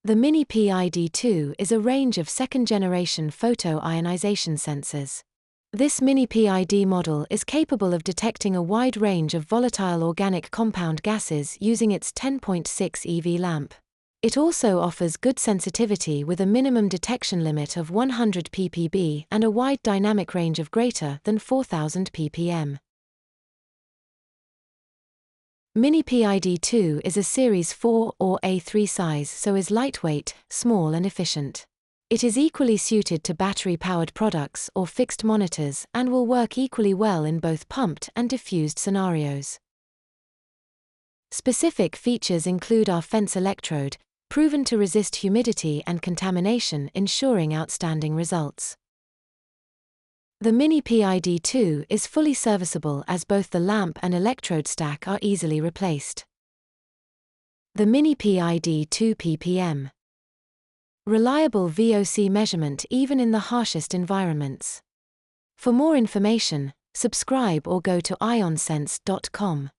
The MiniPID-2 is a range of second-generation photoionization sensors. This MiniPID model is capable of detecting a wide range of volatile organic compound gases using its 10.6 eV lamp. It also offers good sensitivity with a minimum detection limit of 100 ppb and a wide dynamic range of greater than 4000 ppm. MiniPID-2 is a Series 4 or A3 size, so is lightweight, small and efficient. It is equally suited to battery-powered products or fixed monitors and will work equally well in both pumped and diffused scenarios. Specific features include our fence electrode, proven to resist humidity and contamination, ensuring outstanding results. The MiniPID-2 is fully serviceable as both the lamp and electrode stack are easily replaced. The MiniPID-2 PPM. Reliable VOC measurement even in the harshest environments. For more information, subscribe or go to ionsense.com.